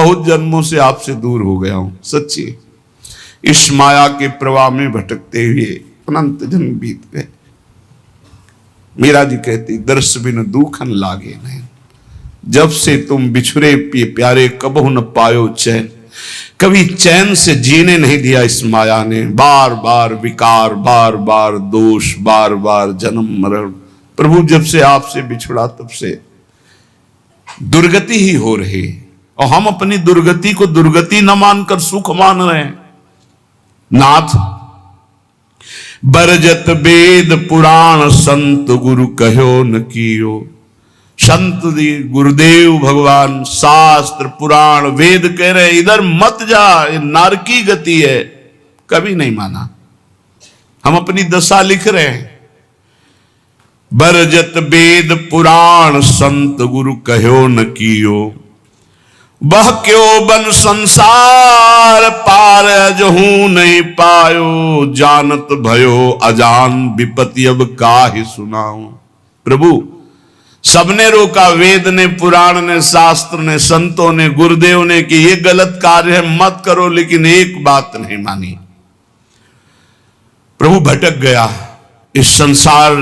बहुत जन्मों से आपसे दूर हो गया हूं, सच्ची। इस माया के प्रवाह में भटकते हुए अनंत जन्म बीत गए। मीरा जी कहती, दर्श बिन दूखन लागे नहीं, जब से तुम बिछुरे प्यारे कबहु न पायो चैन। कभी चैन से जीने नहीं दिया इस माया ने, बार बार विकार, बार बार दोष, बार बार जन्म मरण। प्रभु जब से आपसे बिछुड़ा तब से दुर्गति ही हो रही, और हम अपनी दुर्गति को दुर्गति न मानकर सुख मान रहे हैं। नाथ बरजत वेद पुराण संत गुरु कहो न कियो। संत गुरुदेव भगवान शास्त्र पुराण वेद कह रहे इधर मत जा, ये नारकी गति है, कभी नहीं माना। हम अपनी दशा लिख रहे हैं। बरजत वेद पुराण संत गुरु कहो न कियो। बह क्यों बन संसार पार अजहू नहीं पायो। जानत भयो अजान विपत्ति अब काहे सुनाऊं। प्रभु सबने रोका, वेद ने, पुराण ने, शास्त्र ने, संतों ने, गुरुदेव ने कि ये गलत कार्य है मत करो, लेकिन एक बात नहीं मानी। प्रभु भटक गया, इस संसार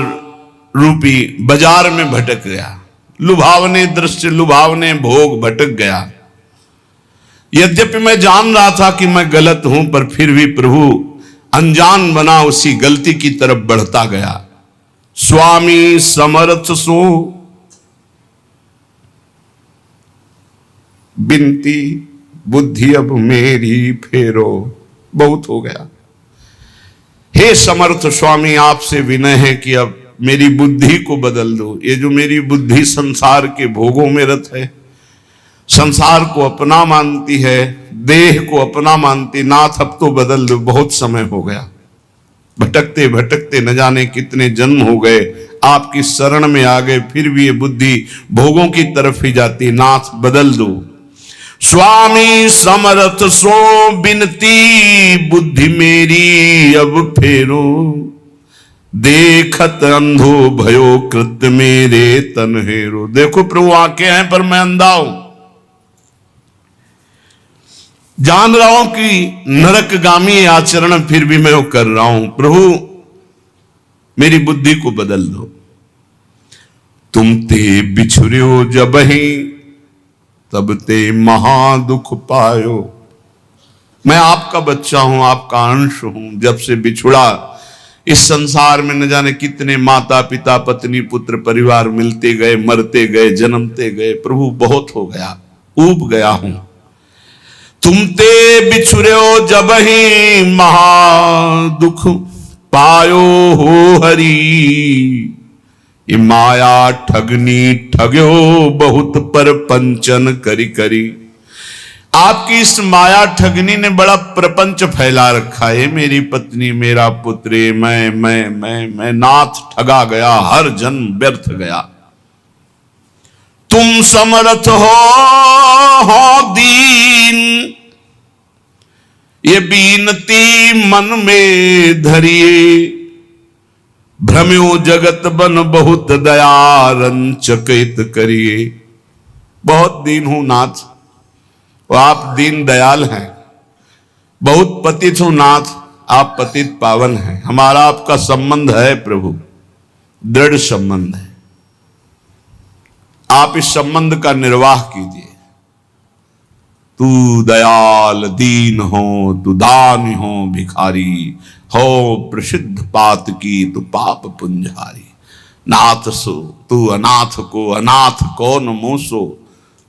रूपी बाजार में भटक गया, लुभावने दृश्य, लुभावने भोग, भटक गया। यद्यपि मैं जान रहा था कि मैं गलत हूं, पर फिर भी प्रभु अनजान बना उसी गलती की तरफ बढ़ता गया। स्वामी समर्थ सो बिनती बुद्धि अब मेरी फेरो। बहुत हो गया, हे समर्थ स्वामी, आपसे विनय है कि अब मेरी बुद्धि को बदल दो। ये जो मेरी बुद्धि संसार के भोगों में रत है, संसार को अपना मानती है, देह को अपना मानती, नाथ अब तो बदल दो। बहुत समय हो गया, भटकते भटकते न जाने कितने जन्म हो गए, आपकी शरण में आ गए, फिर भी ये बुद्धि भोगों की तरफ ही जाती। नाथ बदल दो। स्वामी समर्थ सो बिनती बुद्धि मेरी अब फेरो। देखत अंधो भयो कृत मेरे तन हेरो। देखो प्रभु आंखें हैं पर मैं अंधा हूं, जान रहा हूं कि नरकगामी आचरण फिर भी मैं वो कर रहा हूं। प्रभु मेरी बुद्धि को बदल दो। तुम ते बिछुर्यो जबहि तब ते महा दुख पायो। मैं आपका बच्चा हूं, आपका अंश हूं। जब से बिछुड़ा, इस संसार में न जाने कितने माता पिता पत्नी पुत्र परिवार मिलते गए, मरते गए, जन्मते गए। प्रभु बहुत हो गया, ऊब गया हूं। तुम ते बिछुर्यो जबहि महा दुख पायो हो हरि। ये माया ठगनी ठग्यो बहुत पर पंचन करी करी। आपकी इस माया ठगनी ने बड़ा प्रपंच फैला रखा है। मेरी पत्नी, मेरा पुत्र, मैं नाथ ठगा गया, हर जन्म व्यर्थ गया। तुम समर्थ हो दीन, ये बीनती मन में धरिए। भ्रम्यो जगत बन बहुत दया रंचकित करिए। बहुत दीन हूं नाथ, और आप दीन दयाल हैं। बहुत पतित हूं नाथ, आप पतित पावन हैं। हमारा आपका संबंध है प्रभु, दृढ़ संबंध है। आप इस संबंध का निर्वाह कीजिए। तू दयाल दीन हो, तू दानी हो भिखारी हो, प्रसिद्ध पात की तू पाप पुंजारी। नाथ सो तू अनाथ को, अनाथ कौन मोसो,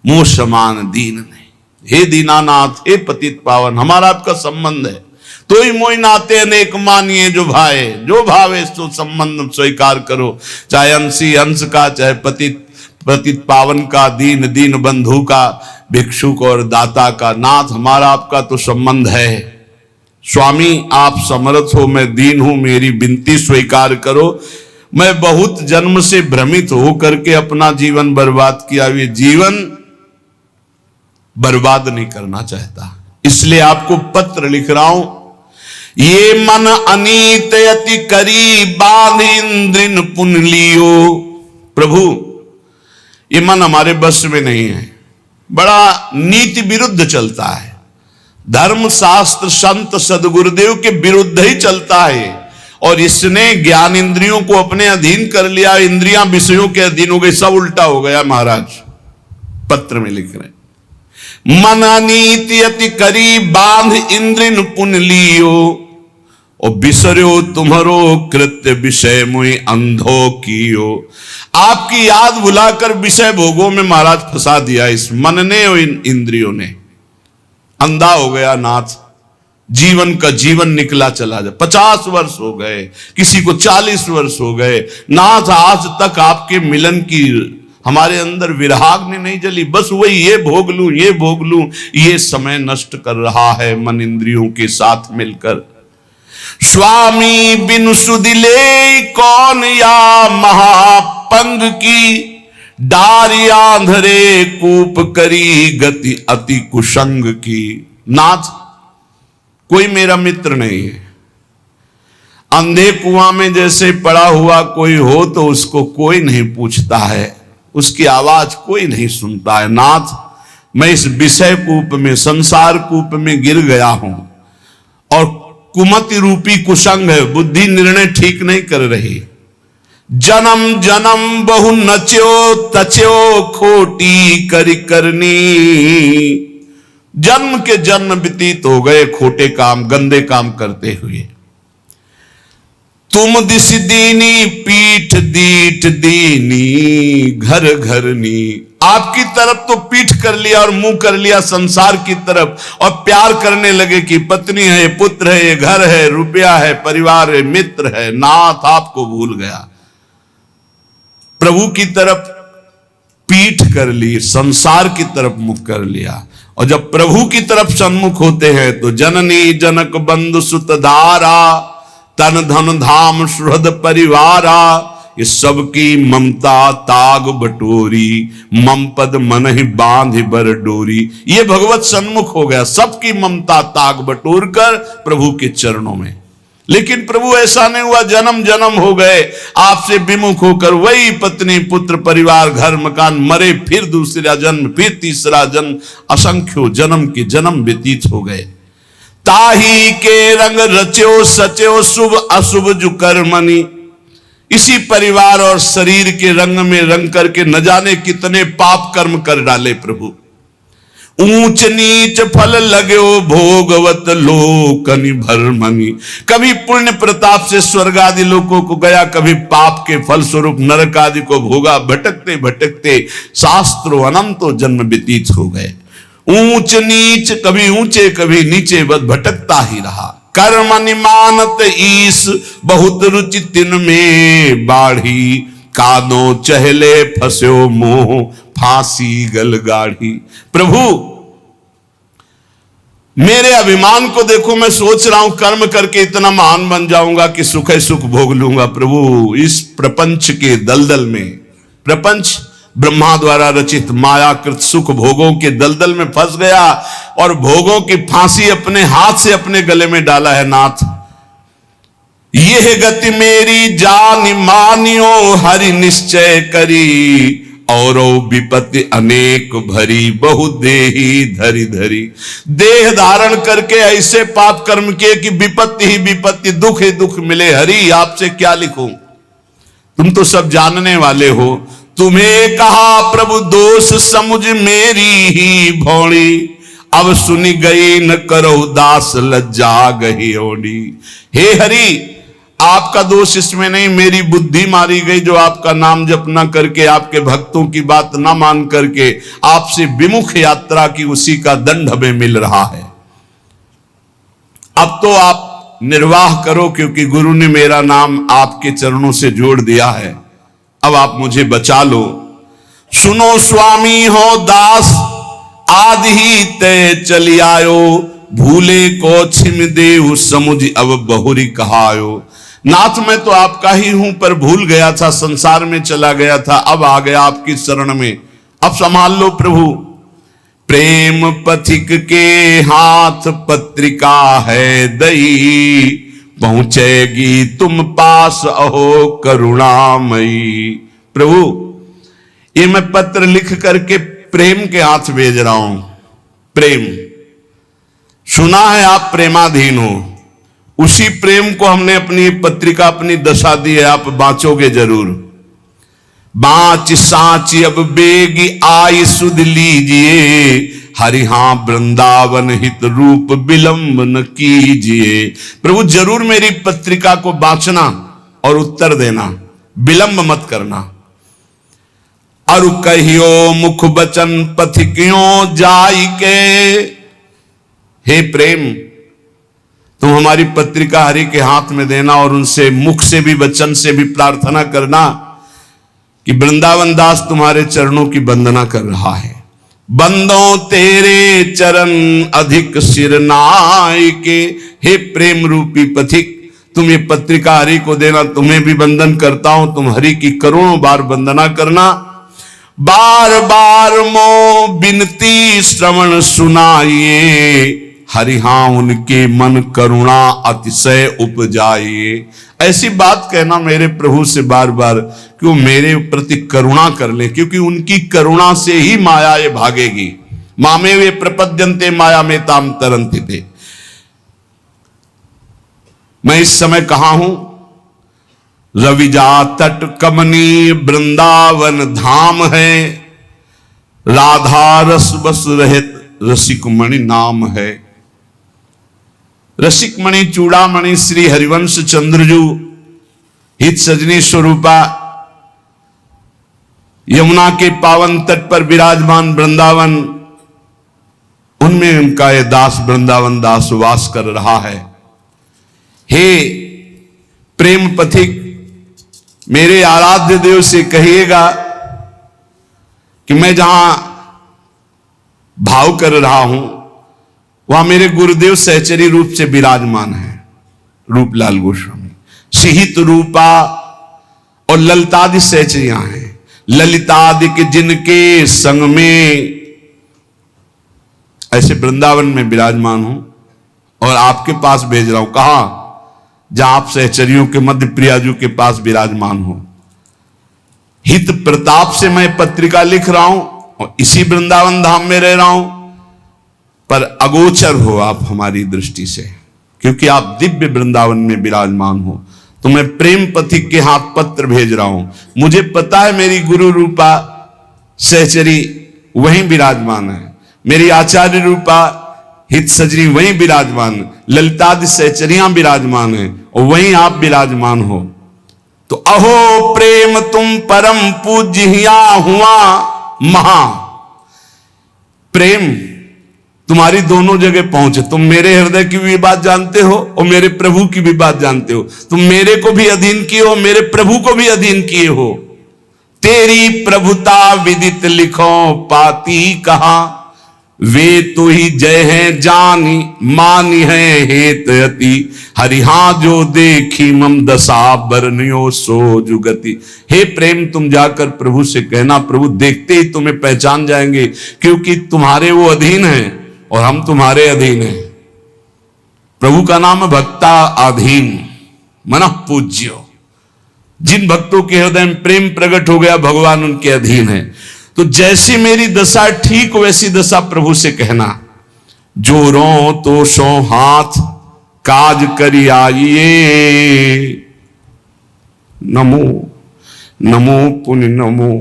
मोह समान दीन नहीं। हे दीनानाथ, हे पतित पावन, हमारा आपका संबंध है। तो ही मोहि नाते अनेक मानिए जो भाए। जो भावे सो संबंध स्वीकार करो, चाहे अंशी अंश का, चाहे पतित पावन का, दीन दीन बंधु का, भिक्षुक और दाता का। नाथ हमारा आपका तो संबंध है। स्वामी आप समर्थ हो, मैं दीन हूं, मेरी विनती स्वीकार करो। मैं बहुत जन्म से भ्रमित होकर के अपना जीवन बर्बाद किया। ये जीवन बर्बाद नहीं करना चाहता, इसलिए आपको पत्र लिख रहा हूं। ये मन अनीत यति करी बांध इंद्रिन पुन लियो। प्रभु ये मन हमारे बस में नहीं है, बड़ा नीति विरुद्ध चलता है, धर्म शास्त्र संत सदगुरुदेव के विरुद्ध ही चलता है। और इसने ज्ञान इंद्रियों को अपने अधीन कर लिया, इंद्रियां विषयों के अधीन हो गई, सब उल्टा हो गया। महाराज पत्र में लिख रहे, मना नीति अति करी बांध इंद्रिन पुन लियो, और बिसरो तुम्हारो कृत्य विषय मुई अंधो कियो। आपकी याद भुलाकर विषय भोगों में महाराज फंसा दिया इस मन ने और इन इंद्रियों ने। अंधा हो गया नाथ, जीवन का जीवन निकला चला जाए। 50 वर्ष हो गए, किसी को 40 वर्ष हो गए, नाथ आज तक आपके मिलन की हमारे अंदर विराग्नि नहीं जली। बस वही ये भोग लूं, ये भोग लूं, ये समय नष्ट कर रहा है मन इंद्रियों के साथ मिलकर। स्वामी बिनु सुदिले कौन या महापंग की, डारिया अंधरे कूप करी गति अति कुसंग की। नाथ कोई मेरा मित्र नहीं है। अंधे कुआं में जैसे पड़ा हुआ कोई हो तो उसको कोई नहीं पूछता है, उसकी आवाज कोई नहीं सुनता है। नाथ मैं इस विषय कूप में, संसार कूप में गिर गया हूं, और कुमति रूपी कुसंग है, बुद्धि निर्णय ठीक नहीं कर रही। जन्म जन्म बहु नच्यो तच्यो खोटी करी करनी, जन्म के जन्म व्यतीत हो गए खोटे काम, गंदे काम करते हुए। तुम दिस दीनी पीठ दीठ दीनी घर घरनी, आपकी तरफ तो पीठ कर लिया और मुंह कर लिया संसार की तरफ, और प्यार करने लगे कि पत्नी है, पुत्र है, ये घर है, रुपया है, परिवार है, मित्र है। नाथ आपको भूल गया, प्रभु की तरफ पीठ कर ली, संसार की तरफ मुख कर लिया। और जब प्रभु की तरफ सन्मुख होते हैं तो जननी जनक बंधु सुत धारा, तन धन धाम सुहृद परिवारा, ये सबकी ममता ताग बटोरी, मम पद मन ही बांध बर डोरी। ये भगवत सन्मुख हो गया, सबकी ममता ताग बटोर कर प्रभु के चरणों में। लेकिन प्रभु ऐसा नहीं हुआ, जन्म जन्म हो गए आपसे विमुख होकर, वही पत्नी पुत्र परिवार घर मकान, मरे फिर दूसरा जन्म, फिर तीसरा जन्म, असंख्यों जन्म के जन्म व्यतीत हो गए। ताही के रंग रच्यो सच्यो शुभ अशुभ जु कर्मनि, इसी परिवार और शरीर के रंग में रंग करके न जाने कितने पाप कर्म कर डाले प्रभु। ऊंच नीच फल लगो भोगवत लोकनि भरमनि, कभी पुण्य प्रताप से स्वर्ग आदि लोकों को गया, कभी पाप के फल स्वरूप नरक आदि को भोगा। भटकते भटकते शास्त्रों अनंतों जन्म व्यतीत हो गए। ऊंच नीच, कभी ऊंचे कभी नीचे, बस भटकता ही रहा। कर्म निमानत ईस बहुत रुचि तिन में बाढ़ी, कादो चहले फस्यो मोह फांसी गल गाढ़ी। प्रभु मेरे अभिमान को देखो, मैं सोच रहा हूं कर्म करके इतना महान बन जाऊंगा कि सुख सुख भोग लूंगा। प्रभु इस प्रपंच के दलदल में, प्रपंच ब्रह्मा द्वारा रचित मायाकृत सुख भोगों के दलदल में फंस गया, और भोगों की फांसी अपने हाथ से अपने गले में डाला है। नाथ यह गति मेरी जान मानियो हरि निश्चय करी, और विपत्ति अनेक भरी बहु देही धरी धरी। देह धारण करके ऐसे पाप कर्म किए कि विपत्ति ही विपत्ति, दुख ही दुख मिले। हरि आपसे क्या लिखूं, तुम तो सब जानने वाले हो। तुम्हें कहा प्रभु दोष समुझ मेरी ही भौड़ी, अब सुनी गई न करो दास लज्जा गही ओढ़ी। हे हरि आपका दोष इसमें नहीं, मेरी बुद्धि मारी गई जो आपका नाम जप न करके, आपके भक्तों की बात न मान करके आपसे विमुख यात्रा की, उसी का दंड हमें मिल रहा है। अब तो आप निर्वाह करो, क्योंकि गुरु ने मेरा नाम आपके चरणों से जोड़ दिया है। अब आप मुझे बचा लो। सुनो स्वामी हो दास आदि ही तय चली आयो, भूले को छिम देव समुझ अब बहुरी कहायो। नाथ मैं तो आपका ही हूं, पर भूल गया था, संसार में चला गया था, अब आ गया आपकी शरण में, अब संभाल लो प्रभु। प्रेम पथिक के हाथ पत्रिका है दई, पहुंचेगी तुम पास अहो करुणामयी। प्रभु ये मैं पत्र लिख करके प्रेम के हाथ भेज रहा हूं। प्रेम सुना है आप प्रेमाधीन हो, उसी प्रेम को हमने अपनी पत्रिका, अपनी दशा दी है, आप बांचोगे जरूर। बाँच साँच अब बेगी आई सुध लीजिए, हरिहा वृंदावन हित रूप विलंब न कीजिए। प्रभु जरूर मेरी पत्रिका को बांचना और उत्तर देना, विलंब मत करना। अरु कहियो मुख बचन पथिकियों जाई के, हे प्रेम तुम हमारी पत्रिका हरि के हाथ में देना और उनसे मुख से भी वचन से भी प्रार्थना करना कि वृंदावन दास तुम्हारे चरणों की वंदना कर रहा है। बंदों तेरे चरण अधिक सिर नाय के, हे प्रेम रूपी पथिक तुम ये पत्रिका हरि को देना, तुम्हें भी वंदन करता हूं, तुम हरि की करोड़ों बार वंदना करना। बार बार मो बिनती श्रवण सुनाइए, हरिहा उनके मन करुणा अतिशय उपजाइए। ऐसी बात कहना मेरे प्रभु से बार बार कि वो मेरे प्रति करुणा कर ले, क्योंकि उनकी करुणा से ही माया ये भागेगी। मामे वे प्रपद्यन्ते माया में ताम तरंति थे। मैं इस समय कहां हूं? रविजा तट कमनीय वृंदावन धाम है, राधा रस बस रहित रसिक मणि नाम है। रसिक मणि चूड़ामणि श्री हरिवंश चंद्रजू हित सजनी स्वरूपा यमुना के पावन तट पर विराजमान वृंदावन, उनमें उनका ये दास वृंदावन दास वास कर रहा है। हे प्रेम पथिक मेरे आराध्य देव से कहिएगा कि मैं जहां भाव कर रहा हूं वहां मेरे गुरुदेव सहचरी रूप से विराजमान है, रूपलाल गोस्वामी। सिहित रूपा और ललितादि सहचरियां हैं, ललितादि के जिनके संग में ऐसे वृंदावन में विराजमान हूं और आपके पास भेज रहा हूं। कहा? जहां आप सहचरियों के मध्य प्रियाजू के पास विराजमान हो। हित प्रताप से मैं पत्रिका लिख रहा हूं और इसी वृंदावन धाम में रह रहा हूं, पर अगोचर हो आप हमारी दृष्टि से, क्योंकि आप दिव्य वृंदावन में विराजमान हो। तो मैं प्रेम पथिक के हाथ पत्र भेज रहा हूं। मुझे पता है मेरी गुरु रूपा सहचरी वहीं विराजमान है, मेरी आचार्य रूपा हित सजनी वहीं विराजमान, ललितादि सहचरियां विराजमान है और वहीं आप विराजमान हो। तो अहो प्रेम तुम परम पूज्या हुआ महा। प्रेम तुम्हारी दोनों जगह पहुंचे। तुम मेरे हृदय की भी बात जानते हो और मेरे प्रभु की भी बात जानते हो। तुम मेरे को भी अधीन किए हो, मेरे प्रभु को भी अधीन किए हो। तेरी प्रभुता विदित लिखो पाती कहा, वे तो ही जय है जानी मानी है हेतयति, हरिहा जो देखी मम दशा बरनियो सो जुगति। हे प्रेम तुम जाकर प्रभु से कहना, प्रभु देखते ही तुम्हें पहचान जाएंगे, क्योंकि तुम्हारे वो अधीन हैं और हम तुम्हारे अधीन हैं। प्रभु का नाम है भक्ता अधीन मनः पूज्यो। जिन भक्तों के हृदय में प्रेम प्रकट हो गया भगवान उनके अधीन है। तो जैसी मेरी दशा ठीक वैसी दशा प्रभु से कहना। जो रो तो सो हाथ काज करी आइए, नमो नमो पुण्य नमो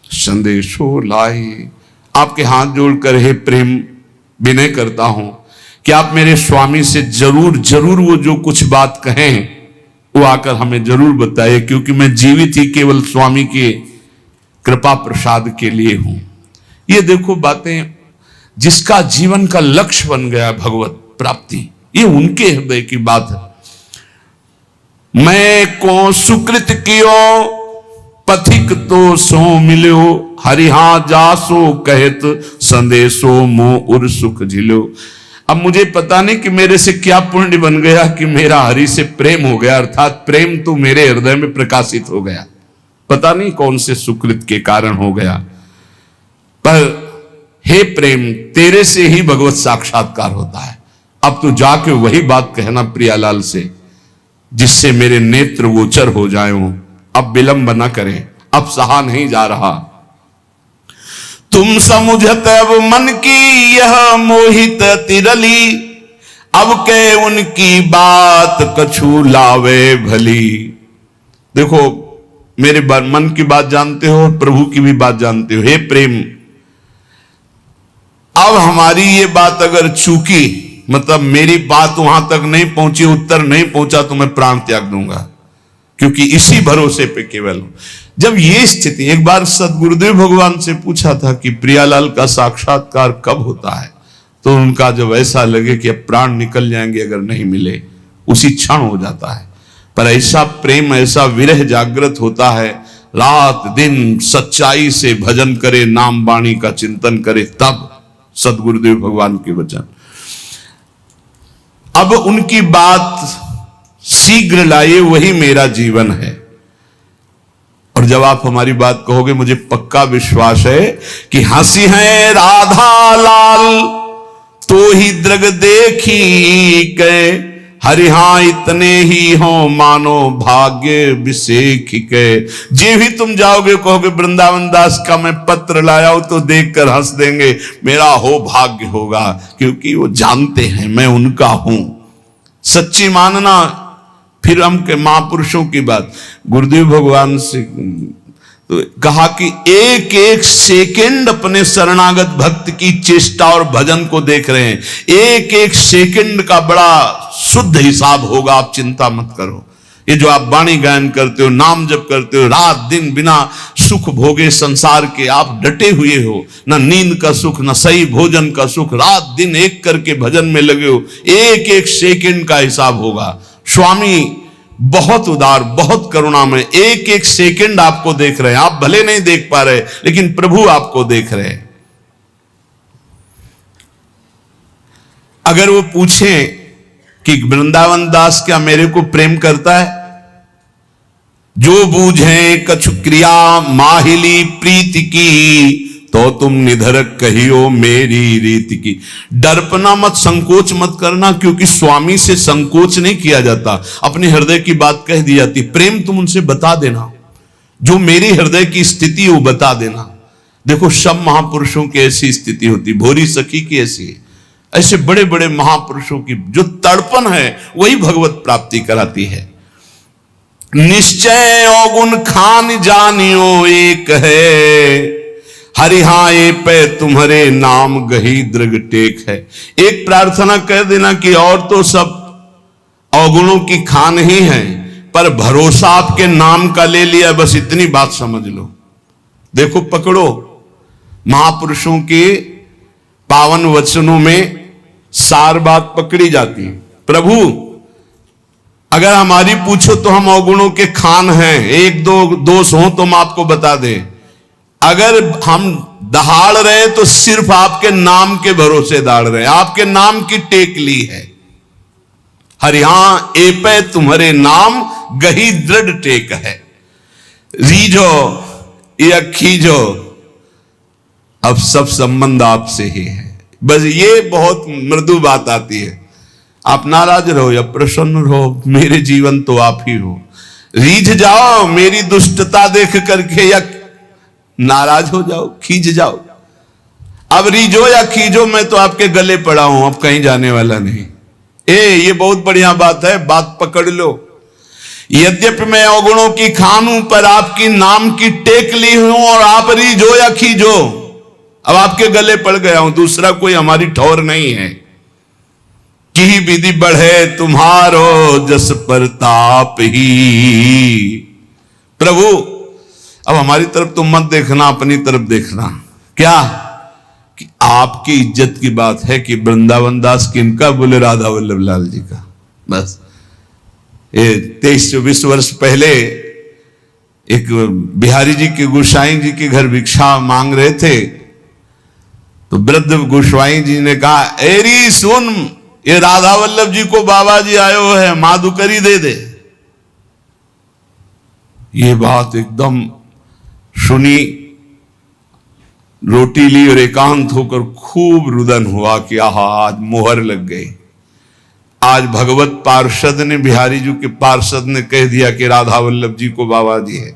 संदेशो लाई। आपके हाथ जोड़कर हे प्रेम विनय करता हूं कि आप मेरे स्वामी से जरूर जरूर वो जो कुछ बात कहें वो आकर हमें जरूर बताइए, क्योंकि मैं जीवित ही केवल स्वामी के कृपा प्रसाद के लिए हूं। ये देखो बातें, जिसका जीवन का लक्ष्य बन गया भगवत प्राप्ति, ये उनके हृदय की बात है। मैं को सुकृत कियो पथिक तो सो मिलो, हरिहा जासो कहत संदेशो मो उर सुख झिलो। अब मुझे पता नहीं कि मेरे से क्या पुण्य बन गया कि मेरा हरि से प्रेम हो गया, अर्थात प्रेम तो मेरे हृदय में प्रकाशित हो गया। पता नहीं कौन से सुकृत के कारण हो गया, पर हे प्रेम तेरे से ही भगवत साक्षात्कार होता है। अब तो जाके वही बात कहना प्रियालाल से, जिससे मेरे नेत्र गोचर हो जाए। अब विलंब न करें, अब सहा नहीं जा रहा। तुम समुझत अब मन की यह मोहित तिरली, अब के उनकी बात कछु लावे भली। देखो, मेरे मन की बात जानते हो, प्रभु की भी बात जानते हो। हे प्रेम, अब हमारी ये बात अगर चूकी, मतलब मेरी बात वहां तक नहीं पहुंची, उत्तर नहीं पहुंचा, तो मैं प्राण त्याग दूंगा, क्योंकि इसी भरोसे पे केवल हूं। जब ये स्थिति, एक बार सदगुरुदेव भगवान से पूछा था कि प्रियालाल का साक्षात्कार कब होता है, तो उनका जब ऐसा लगे कि अब प्राण निकल जाएंगे अगर नहीं मिले, उसी क्षण हो जाता है। पर ऐसा प्रेम, ऐसा विरह जागृत होता है, रात दिन सच्चाई से भजन करे, नाम वाणी का चिंतन करे, तब सदगुरुदेव भगवान के वचन। अब उनकी बात शीघ्र लाइए, वही मेरा जीवन है। और जब आप हमारी बात कहोगे, मुझे पक्का विश्वास है कि हंसी है राधा लाल तो ही दृग देखी के, हरिहा इतने ही हो मानो भाग्य विशेख के। जे भी तुम जाओगे, कहोगे वृंदावन दास का मैं पत्र लाया हूं, तो देखकर हंस देंगे, मेरा हो भाग्य होगा, क्योंकि वो जानते हैं मैं उनका हूं। सच्ची मानना। फिर हम के महापुरुषों की बात, गुरुदेव भगवान से तो कहा कि एक एक सेकंड अपने शरणागत भक्त की चेष्टा और भजन को देख रहे हैं। एक एक सेकंड का बड़ा शुद्ध हिसाब होगा, आप चिंता मत करो। ये जो आप वाणी गायन करते हो, नाम जप करते हो, रात दिन बिना सुख भोगे संसार के आप डटे हुए हो, ना नींद का सुख, ना सही भोजन का सुख, रात दिन एक करके भजन में लगे हो, एक एक सेकंड का हिसाब होगा। स्वामी बहुत उदार, बहुत करुणामय, एक एक सेकंड आपको देख रहे हैं। आप भले नहीं देख पा रहे, लेकिन प्रभु आपको देख रहे हैं। अगर वो पूछें कि वृंदावन दास क्या मेरे को प्रेम करता है, जो बूझे कछु क्रिया माहिली प्रीति की, तो तुम निधरक कहियो मेरी रीति की। डरपना मत, संकोच मत करना, क्योंकि स्वामी से संकोच नहीं किया जाता, अपने हृदय की बात कह दी जाती। प्रेम तुम उनसे बता देना, जो मेरी हृदय की स्थिति वो बता देना। देखो, सब महापुरुषों की ऐसी स्थिति होती, भोरी सखी की ऐसी है, ऐसे बड़े बड़े महापुरुषों की जो तड़पन है वही भगवत प्राप्ति कराती है। निश्चय अवगुण खान जानियो एक है, हरिहाए पे तुम्हारे नाम गही दृग टेक है। एक प्रार्थना कह देना कि और तो सब अवगुणों की खान ही है, पर भरोसा आपके नाम का ले लिया, बस इतनी बात समझ लो। देखो, पकड़ो, महापुरुषों के पावन वचनों में सार बात पकड़ी जाती है। प्रभु अगर हमारी पूछो तो हम अवगुणों के खान हैं, एक दो दोष हो तो हम आपको बता दें। अगर हम दहाड़ रहे तो सिर्फ आपके नाम के भरोसे दहाड़ रहे, आपके नाम की टेक ली है। हरिहां एपे तुम्हारे नाम गही दृढ़ टेक है। रीझो या खींचो, अब सब संबंध आपसे ही है। बस ये बहुत मृदु बात आती है। आप नाराज रहो या प्रसन्न रहो, मेरे जीवन तो आप ही हो। रीझ जाओ मेरी दुष्टता देख करके, या नाराज हो जाओ, खींच जाओ। अब रीझो या खींचो, मैं तो आपके गले पड़ा हूं, अब कहीं जाने वाला नहीं। ये बहुत बढ़िया बात है, बात पकड़ लो। यद्यपि मैं अवगुणों की खान हूं, पर आपकी नाम की टेक ली हूं, और आप रीझो या खींचो, अब आपके गले पड़ गया हूं, दूसरा कोई हमारी ठौर नहीं है। की विधि बढ़े तुम्हारो जस प्रताप ही। प्रभु अब हमारी तरफ तो मत देखना, अपनी तरफ देखना। क्या कि आपकी इज्जत की बात है कि वृंदावन दास किनका, बोले राधा वल्लभ लाल जी का। बस ये 23-24 वर्ष पहले एक बिहारी जी के गोसाई जी के घर भिक्षा मांग रहे थे, तो वृद्ध गोस्वाई जी ने कहा, एरी सुन, ये राधा वल्लभ जी को बाबा जी आयो है, माधुकरी दे दे। ये बात एकदम सुनी, रोटी ली और एकांत होकर खूब रुदन हुआ कि आहा, आज मोहर लग गई। आज भगवत पार्षद ने, बिहारी जी के पार्षद ने कह दिया कि राधा वल्लभ जी को बाबा जी है।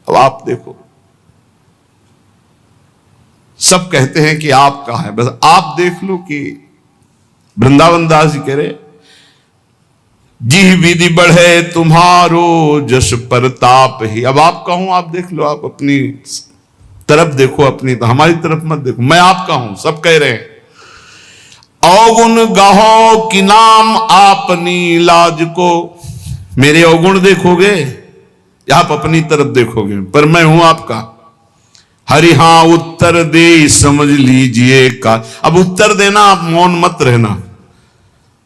अब आप देखो, सब कहते हैं कि आपका है, बस आप देख लो कि वृंदावन दास जी कह रहे, जी विधि बढ़े तुम्हारो जस परताप ही। अब आपका हूं, आप देख लो, आप अपनी तरफ देखो, अपनी तो हमारी तरफ मत देखो, मैं आपका हूं, सब कह रहे हैं। अवगुण गाहो कि नाम आपनी लाज को, मेरे अवगुण देखोगे या आप अपनी तरफ देखोगे, पर मैं हूं आपका। हरि हां उत्तर दे समझ लीजिए का, अब उत्तर देना, आप मौन मत रहना।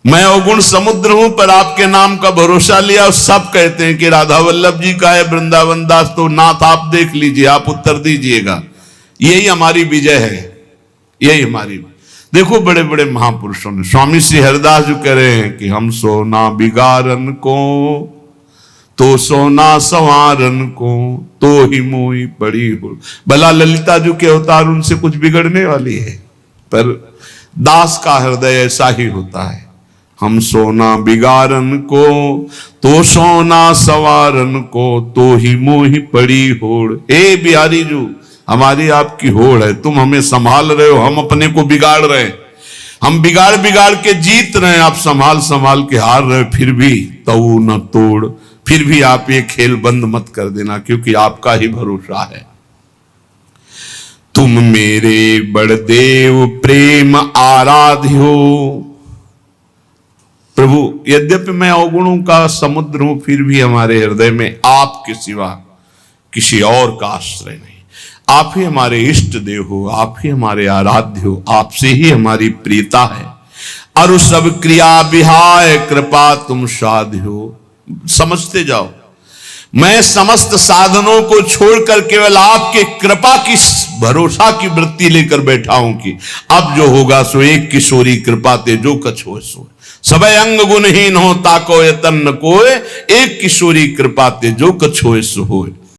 मैं अवगुण समुद्र हूं, पर आपके नाम का भरोसा लिया। सब कहते हैं कि राधा वल्लभ जी का है वृंदावन दास, तो नाथ आप देख लीजिए, आप उत्तर दीजिएगा। यही हमारी विजय है, यही हमारी। देखो बड़े बड़े महापुरुषों ने, स्वामी श्री हरिदास जो कह रहे हैं कि हम सोना बिगारन को तो सोना संवारन को तो ही मोही पड़ी हो। भला ललिता जो के अवतार, उनसे कुछ बिगड़ने वाली है, पर दास का हृदय ऐसा ही होता है। हम सोना बिगारन को तो सोना सवारन को तो ही मोही पड़ी होड़। ए बिहारी जो हमारी आपकी होड़ है, तुम हमें संभाल रहे हो, हम अपने को बिगाड़ रहे हैं। हम बिगाड़ बिगाड़ के जीत रहे हैं, आप संभाल संभाल के हार रहे, फिर भी तऊ न तोड़। फिर भी आप ये खेल बंद मत कर देना, क्योंकि आपका ही भरोसा है। तुम मेरे बड़देव प्रेम आराध्य हो। प्रभु यद्यपि मैं अवगुणों का समुद्र हूं, फिर भी हमारे हृदय में आपके सिवा किसी और का आश्रय नहीं। आप ही हमारे इष्ट देव हो, आप ही हमारे आराध्य हो, आपसे ही हमारी प्रियता है। अरु सब क्रिया विहाय कृपा तुम साध्य हो। समझते जाओ, मैं समस्त साधनों को छोड़कर केवल आपके कृपा की भरोसा की वृत्ति लेकर बैठा हूं कि अब जो होगा सो एक किशोरी कृपा ते जो कछ हो सो। सबय अंग गुणहीन हो ताको यतन न कोय, एक किशोरी कृपा ते जो कछ हो सो होय।